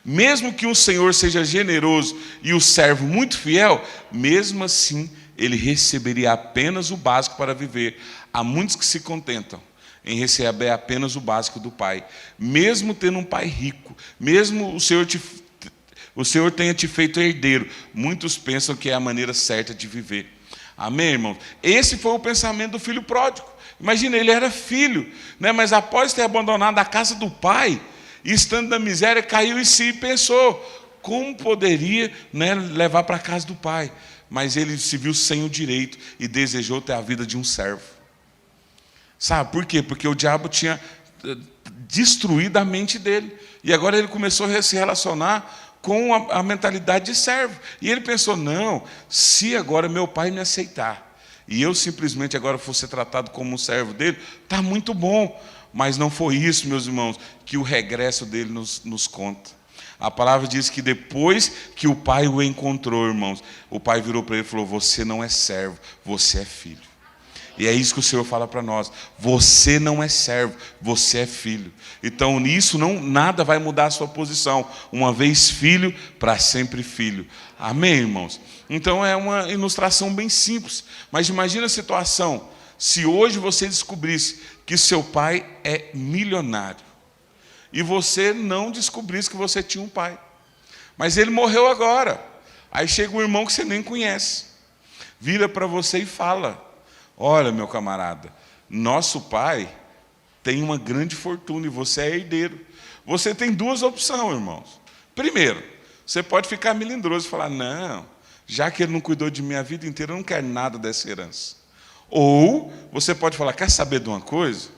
Mesmo que um senhor seja generoso e o servo muito fiel, mesmo assim ele receberia apenas o básico para viver. Há muitos que se contentam em receber apenas o básico do pai. Mesmo tendo um pai rico, mesmo o Senhor tenha te feito herdeiro, muitos pensam que é a maneira certa de viver. Amém, irmão? Esse foi o pensamento do filho pródigo. Imagina, ele era filho, né? Mas após ter abandonado a casa do pai, e estando na miséria, caiu em si e pensou, como poderia, né, levar para a casa do pai? Mas ele se viu sem o direito e desejou ter a vida de um servo. Sabe por quê? Porque o diabo tinha destruído a mente dele. E agora ele começou a se relacionar com a mentalidade de servo. E ele pensou, não, se agora meu pai me aceitar, e eu simplesmente agora fosse tratado como um servo dele, está muito bom. Mas não foi isso, meus irmãos, que o regresso dele nos conta. A palavra diz que depois que o pai o encontrou, irmãos, o pai virou para ele e falou, você não é servo, você é filho. E é isso que o Senhor fala para nós. Você não é servo, você é filho. Então nisso nada vai mudar a sua posição. Uma vez filho, para sempre filho. Amém, irmãos? Então é uma ilustração bem simples. Mas imagina a situação, se hoje você descobrisse que seu pai é milionário e você não descobrisse que você tinha um pai, mas ele morreu agora. Aí chega um irmão que você nem conhece, vira para você e fala, olha, meu camarada, nosso pai tem uma grande fortuna e você é herdeiro. Você tem duas opções, irmãos. Primeiro, você pode ficar melindroso e falar, não, já que ele não cuidou de mim a vida inteira, eu não quero nada dessa herança. Ou você pode falar, quer saber de uma coisa?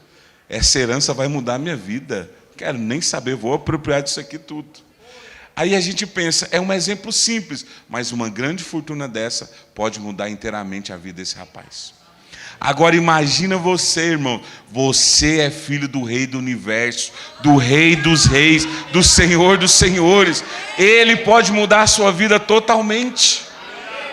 Essa herança vai mudar a minha vida. Não quero nem saber, vou apropriar disso aqui tudo. Aí a gente pensa, é um exemplo simples, mas uma grande fortuna dessa pode mudar inteiramente a vida desse rapaz. Agora imagina você, irmão, você é filho do Rei do Universo, do Rei dos Reis, do Senhor dos Senhores. Ele pode mudar a sua vida totalmente.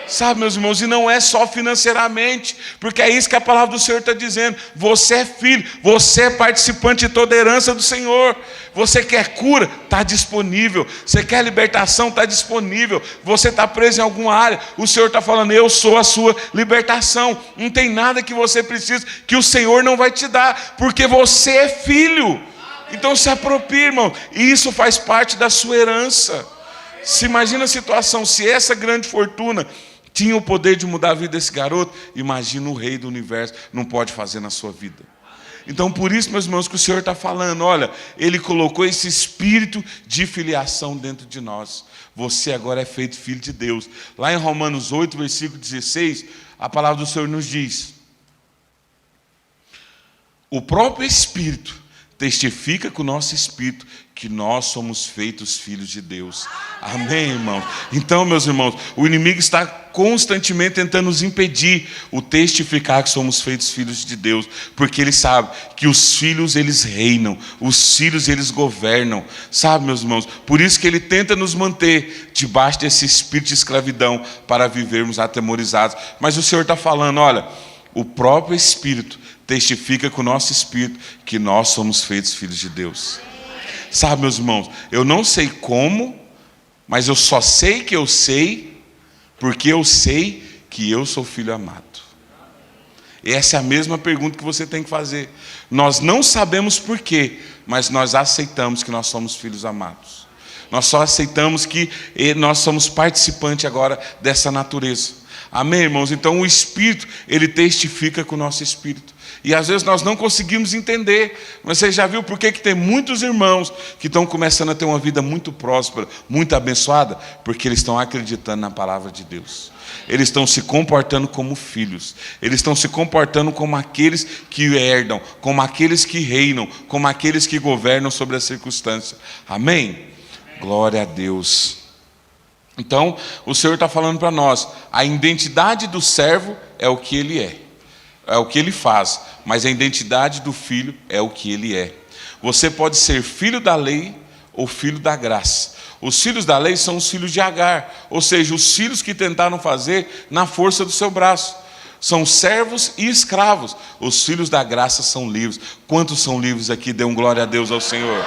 Sabe, meus irmãos, e não é só financeiramente, porque é isso que a palavra do Senhor está dizendo. Você é filho, você é participante de toda a herança do Senhor. Você quer cura? Está disponível. Você quer libertação? Está disponível. Você está preso em alguma área? O Senhor está falando, eu sou a sua libertação. Não tem nada que você precise que o Senhor não vai te dar, porque você é filho. Então se aproprie, irmão, e isso faz parte da sua herança. Se imagina a situação, se essa grande fortuna tinha o poder de mudar a vida desse garoto, imagina o Rei do Universo não pode fazer na sua vida. Então, por isso, meus irmãos, que o Senhor está falando, olha, Ele colocou esse espírito de filiação dentro de nós. Você agora é feito filho de Deus. Lá em Romanos 8, versículo 16, a palavra do Senhor nos diz: o próprio Espírito testifica com o nosso espírito que nós somos feitos filhos de Deus. Amém, irmãos? Então, meus irmãos, o inimigo está constantemente tentando nos impedir o testificar que somos feitos filhos de Deus, porque ele sabe que os filhos, eles reinam, os filhos, eles governam, sabe, meus irmãos? Por isso que ele tenta nos manter debaixo desse espírito de escravidão, para vivermos atemorizados. Mas o Senhor está falando, olha, o próprio Espírito testifica com o nosso espírito que nós somos feitos filhos de Deus. Sabe, meus irmãos, eu não sei como, mas eu só sei que eu sei, porque eu sei que eu sou filho amado. Essa é a mesma pergunta que você tem que fazer. Nós não sabemos por quê, mas nós aceitamos que nós somos filhos amados. Nós só aceitamos que nós somos participantes agora dessa natureza. Amém, irmãos? Então o Espírito, ele testifica com o nosso espírito. E às vezes nós não conseguimos entender. Mas você já viu por que tem muitos irmãos que estão começando a ter uma vida muito próspera, muito abençoada? Porque eles estão acreditando na palavra de Deus. Eles estão se comportando como filhos. Eles estão se comportando como aqueles que herdam, como aqueles que reinam, como aqueles que governam sobre as circunstâncias. Amém? Glória a Deus. Então, o Senhor está falando para nós, a identidade do servo é o que ele é o que ele faz, mas a identidade do filho é o que ele é. Você pode ser filho da lei ou filho da graça. Os filhos da lei são os filhos de Agar, ou seja, os filhos que tentaram fazer na força do seu braço. São servos e escravos. Os filhos da graça são livres. Quantos são livres aqui? Dê um glória a Deus ao Senhor.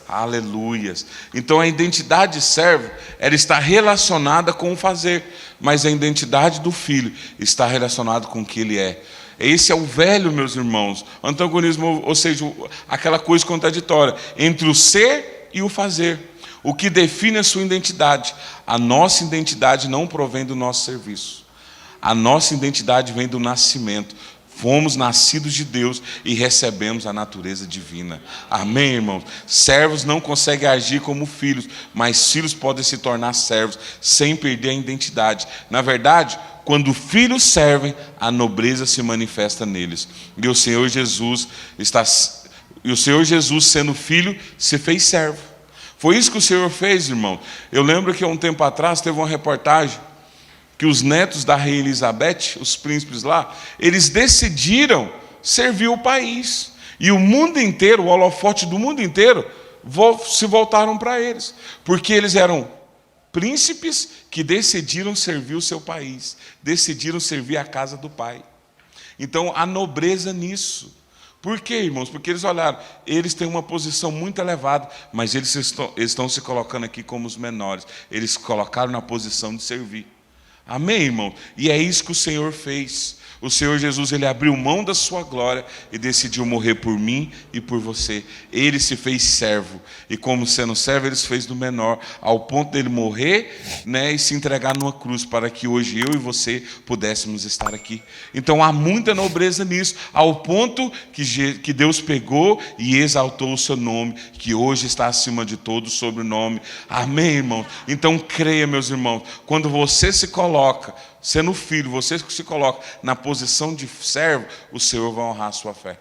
Aleluias. Então a identidade de servo, ela está relacionada com o fazer, mas a identidade do filho está relacionada com o que ele é. Esse é o velho, meus irmãos, antagonismo, ou seja, aquela coisa contraditória entre o ser e o fazer. O que define a sua identidade. A nossa identidade não provém do nosso serviço. A nossa identidade vem do nascimento. Fomos nascidos de Deus e recebemos a natureza divina. Amém, irmãos? Servos não conseguem agir como filhos, mas filhos podem se tornar servos sem perder a identidade. Na verdade, quando filhos servem, a nobreza se manifesta neles. E o Senhor Jesus sendo filho, se fez servo. Foi isso que o Senhor fez, irmão. Eu lembro que há um tempo atrás teve uma reportagem que os netos da rainha Elizabeth, os príncipes lá, eles decidiram servir o país. E o mundo inteiro, o holofote do mundo inteiro, se voltaram para eles. Porque eles eram príncipes que decidiram servir o seu país. Decidiram servir a casa do pai. Então, a nobreza nisso. Por quê, irmãos? Porque eles olharam, eles têm uma posição muito elevada, mas eles estão se colocando aqui como os menores. Eles se colocaram na posição de servir. Amém, irmão? E é isso que o Senhor fez. O Senhor Jesus, ele abriu mão da sua glória e decidiu morrer por mim e por você. Ele se fez servo. E como sendo servo, ele se fez do menor, ao ponto dele morrer, né, e se entregar numa cruz, para que hoje eu e você pudéssemos estar aqui. Então há muita nobreza nisso, ao ponto que Deus pegou e exaltou o seu nome, que hoje está acima de todo sobrenome. Amém, irmão? Então creia, meus irmãos, quando você se coloca sendo filho, você que se coloca na posição de servo, o Senhor vai honrar a sua fé.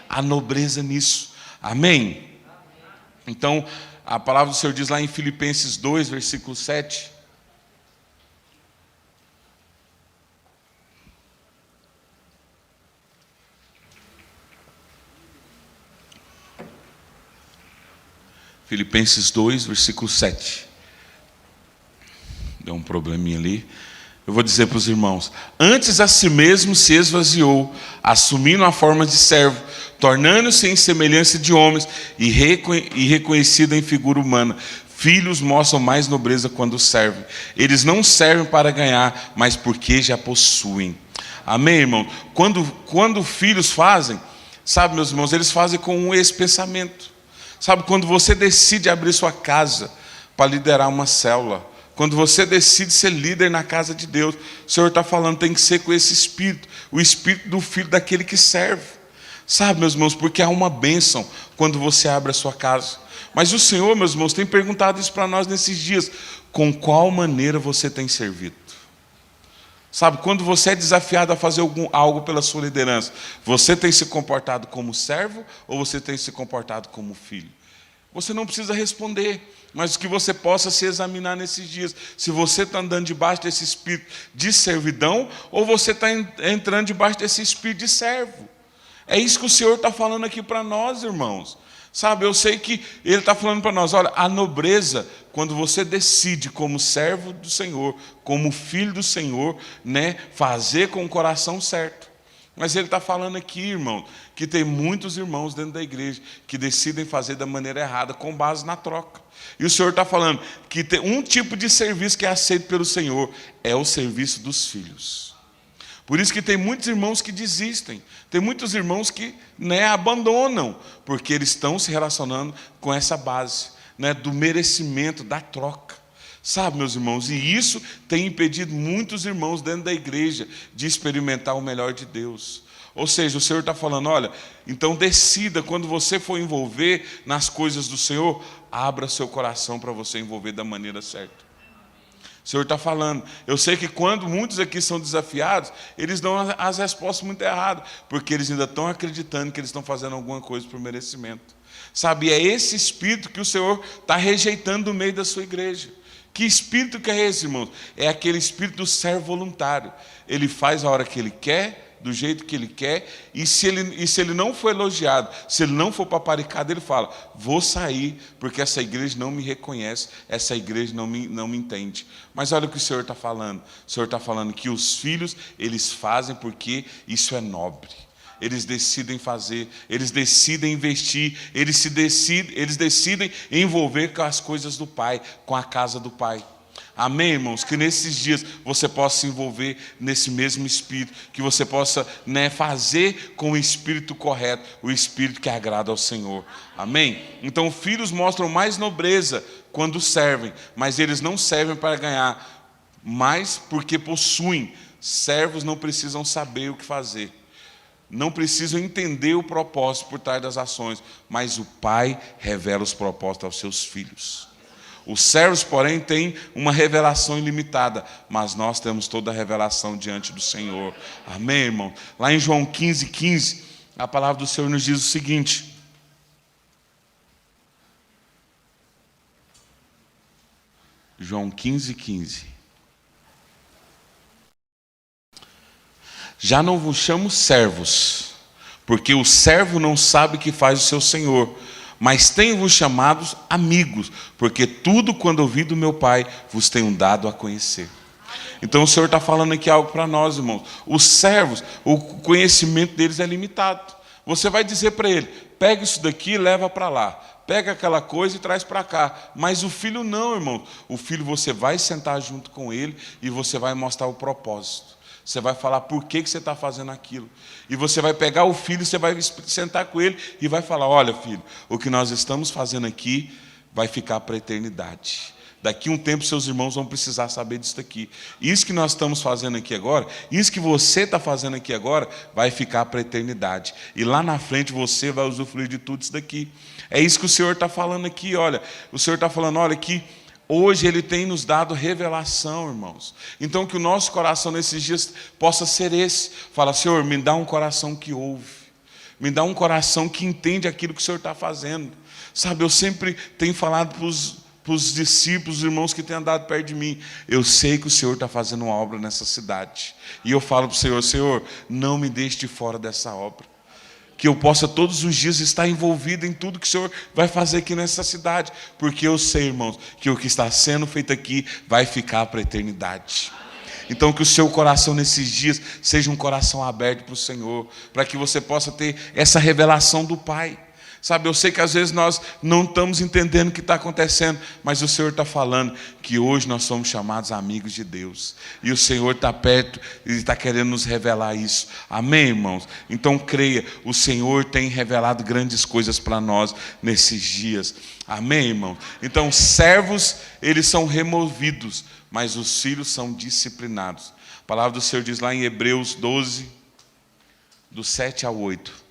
A nobreza nisso. Amém? Então, a palavra do Senhor diz lá em Filipenses 2, versículo 7. Filipenses 2, versículo 7. Deu um probleminha ali. Eu vou dizer para os irmãos: antes a si mesmo se esvaziou, assumindo a forma de servo, tornando-se em semelhança de homens e reconhecido em figura humana. Filhos mostram mais nobreza quando servem. Eles não servem para ganhar, mas porque já possuem. Amém, irmão? Quando filhos fazem, sabe, meus irmãos, eles fazem com esse pensamento. Sabe, quando você decide abrir sua casa para liderar uma célula, quando você decide ser líder na casa de Deus, o Senhor está falando, tem que ser com esse espírito, o espírito do filho daquele que serve. Sabe, meus irmãos, porque há uma bênção quando você abre a sua casa. Mas o Senhor, meus irmãos, tem perguntado isso para nós nesses dias. Com qual maneira você tem servido? Sabe, quando você é desafiado a fazer algo pela sua liderança, você tem se comportado como servo ou você tem se comportado como filho? Você não precisa responder, mas que você possa se examinar nesses dias. Se você está andando debaixo desse espírito de servidão ou você está entrando debaixo desse espírito de servo. É isso que o Senhor está falando aqui para nós, irmãos. Sabe, eu sei que Ele está falando para nós, olha, a nobreza, quando você decide como servo do Senhor, como filho do Senhor, né, fazer com o coração certo. Mas Ele está falando aqui, irmão, que tem muitos irmãos dentro da igreja que decidem fazer da maneira errada, com base na troca. E o Senhor está falando que tem um tipo de serviço que é aceito pelo Senhor, é o serviço dos filhos. Por isso que tem muitos irmãos que desistem, tem muitos irmãos que, né, abandonam, porque eles estão se relacionando com essa base, né, do merecimento, da troca. Sabe, meus irmãos, e isso tem impedido muitos irmãos dentro da igreja de experimentar o melhor de Deus. Ou seja, o Senhor está falando, olha, então decida, quando você for envolver nas coisas do Senhor, abra seu coração para você envolver da maneira certa. O Senhor está falando, eu sei que quando muitos aqui são desafiados, eles dão as respostas muito erradas, porque eles ainda estão acreditando que eles estão fazendo alguma coisa por merecimento. Sabe, é esse espírito que o Senhor está rejeitando no meio da sua igreja. Que espírito que é esse, irmãos? É aquele espírito do servo voluntário. Ele faz a hora que ele quer, do jeito que ele quer, e se ele não for elogiado, se ele não for paparicado, ele fala, vou sair, porque essa igreja não me reconhece, essa igreja não me entende. Mas olha o que o Senhor está falando. O Senhor está falando que os filhos, eles fazem porque isso é nobre. Eles decidem fazer, eles decidem investir, eles decidem envolver com as coisas do Pai, com a casa do Pai. Amém, irmãos? Que nesses dias você possa se envolver nesse mesmo espírito, que você possa, né, fazer com o espírito correto, o espírito que agrada ao Senhor. Amém? Então, filhos mostram mais nobreza quando servem, mas eles não servem para ganhar, mas porque possuem. Servos não precisam saber o que fazer. Não precisam entender o propósito por trás das ações, mas o Pai revela os propósitos aos seus filhos. Os servos, porém, têm uma revelação ilimitada, mas nós temos toda a revelação diante do Senhor. Amém, irmão? Lá em João 15:15, a palavra do Senhor nos diz o seguinte. João 15:15. Já não vos chamo servos, porque o servo não sabe o que faz o seu senhor, mas tenho-vos chamados amigos, porque tudo quando ouvi do meu Pai vos tenho dado a conhecer. Então o Senhor está falando aqui algo para nós, irmãos. Os servos, o conhecimento deles é limitado. Você vai dizer para ele, pega isso daqui e leva para lá. Pega aquela coisa e traz para cá. Mas o filho não, irmão. O filho você vai sentar junto com ele e você vai mostrar o propósito. Você vai falar por que você está fazendo aquilo. E você vai pegar o filho, você vai sentar com ele e vai falar, olha filho, o que nós estamos fazendo aqui vai ficar para a eternidade. Daqui a um tempo seus irmãos vão precisar saber disso daqui. Isso que nós estamos fazendo aqui agora, isso que você está fazendo aqui agora, vai ficar para a eternidade. E lá na frente você vai usufruir de tudo isso daqui. É isso que o Senhor está falando aqui, olha. O Senhor está falando, olha, que hoje Ele tem nos dado revelação, irmãos. Então que o nosso coração nesses dias possa ser esse. Fala, Senhor, me dá um coração que ouve. Me dá um coração que entende aquilo que o Senhor está fazendo. Sabe, eu sempre tenho falado para os discípulos, os irmãos que têm andado perto de mim. Eu sei que o Senhor está fazendo uma obra nessa cidade. E eu falo para o Senhor, Senhor, não me deixe de fora dessa obra. Que eu possa todos os dias estar envolvido em tudo que o Senhor vai fazer aqui nessa cidade. Porque eu sei, irmãos, que o que está sendo feito aqui vai ficar para a eternidade. Então que o seu coração nesses dias seja um coração aberto para o Senhor. Para que você possa ter essa revelação do Pai. Sabe, eu sei que às vezes nós não estamos entendendo o que está acontecendo, mas o Senhor está falando que hoje nós somos chamados amigos de Deus. E o Senhor está perto e está querendo nos revelar isso. Amém, irmãos? Então creia, o Senhor tem revelado grandes coisas para nós nesses dias. Amém, irmãos? Então servos, eles são removidos, mas os filhos são disciplinados. A palavra do Senhor diz lá em Hebreus 12, do 7 ao 8.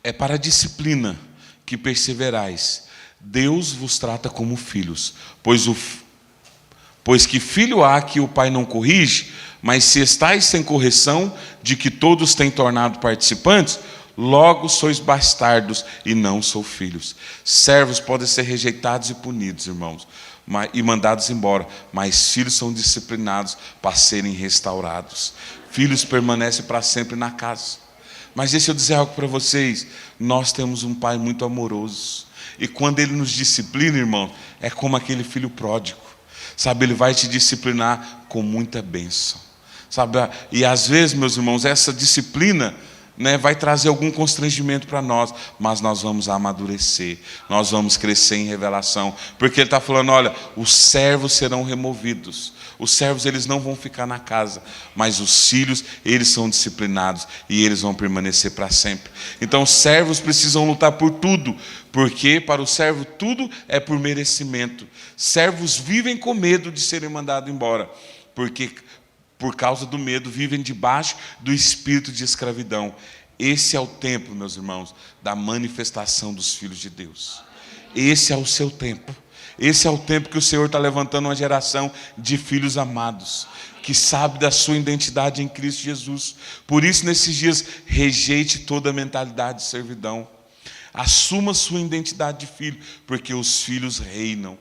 É para a disciplina que perseverais. Deus vos trata como filhos, pois que filho há que o pai não corrige, mas se estáis sem correção, de que todos têm tornado participantes, logo sois bastardos e não sou filhos. Servos podem ser rejeitados e punidos, irmãos, e mandados embora, mas filhos são disciplinados para serem restaurados. Filhos permanecem para sempre na casa. Mas deixa eu dizer algo para vocês, nós temos um pai muito amoroso, e quando ele nos disciplina, irmão, é como aquele filho pródigo, sabe, ele vai te disciplinar com muita bênção, sabe, e às vezes, meus irmãos, essa disciplina, né, vai trazer algum constrangimento para nós, mas nós vamos amadurecer, nós vamos crescer em revelação, porque ele está falando, olha, os servos serão removidos, os servos eles não vão ficar na casa, mas os filhos eles são disciplinados e eles vão permanecer para sempre. Então os servos precisam lutar por tudo, porque para o servo tudo é por merecimento. Servos vivem com medo de serem mandados embora, porque por causa do medo, vivem debaixo do espírito de escravidão. Esse é o tempo, meus irmãos, da manifestação dos filhos de Deus. Esse é o seu tempo. Esse é o tempo que o Senhor está levantando uma geração de filhos amados, que sabe da sua identidade em Cristo Jesus. Por isso, nesses dias, rejeite toda a mentalidade de servidão. Assuma sua identidade de filho, porque os filhos reinam.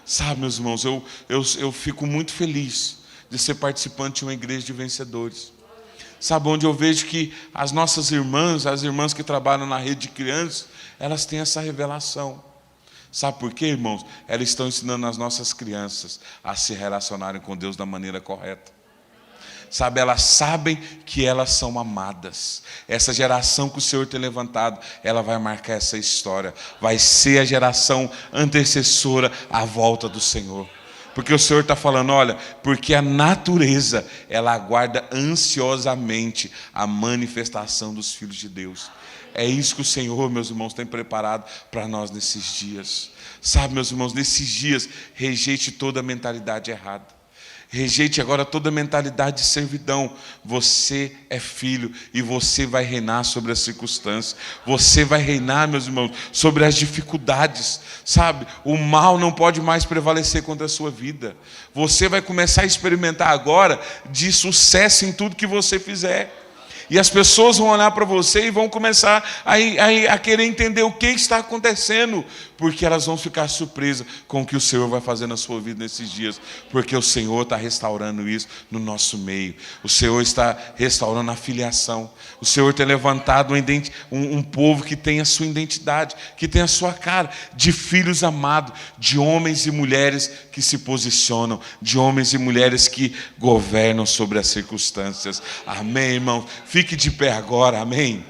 Sabe, meus irmãos, eu fico muito feliz de ser participante de uma igreja de vencedores. Sabe, onde eu vejo que as nossas irmãs, as irmãs que trabalham na rede de crianças, elas têm essa revelação. Sabe por quê, irmãos? Elas estão ensinando as nossas crianças a se relacionarem com Deus da maneira correta. Sabe, elas sabem que elas são amadas. Essa geração que o Senhor tem levantado, ela vai marcar essa história. Vai ser a geração antecessora à volta do Senhor. Porque o Senhor está falando, olha, porque a natureza, ela aguarda ansiosamente a manifestação dos filhos de Deus. É isso que o Senhor, meus irmãos, tem preparado para nós nesses dias. Sabe, meus irmãos, nesses dias, rejeite toda a mentalidade errada. Rejeite agora toda a mentalidade de servidão. Você é filho e você vai reinar sobre as circunstâncias. Você vai reinar, meus irmãos, sobre as dificuldades. Sabe, o mal não pode mais prevalecer contra a sua vida. Você vai começar a experimentar agora de sucesso em tudo que você fizer. E as pessoas vão olhar para você e vão começar a querer entender o que está acontecendo, porque elas vão ficar surpresas com o que o Senhor vai fazer na sua vida nesses dias, porque o Senhor está restaurando isso no meio. O Senhor está restaurando a filiação. O Senhor tem levantado um povo que tem a sua identidade, que tem a sua cara, de filhos amados, de homens e mulheres que se posicionam, de homens e mulheres que governam sobre as circunstâncias. Amém, irmão? Fique de pé agora, amém?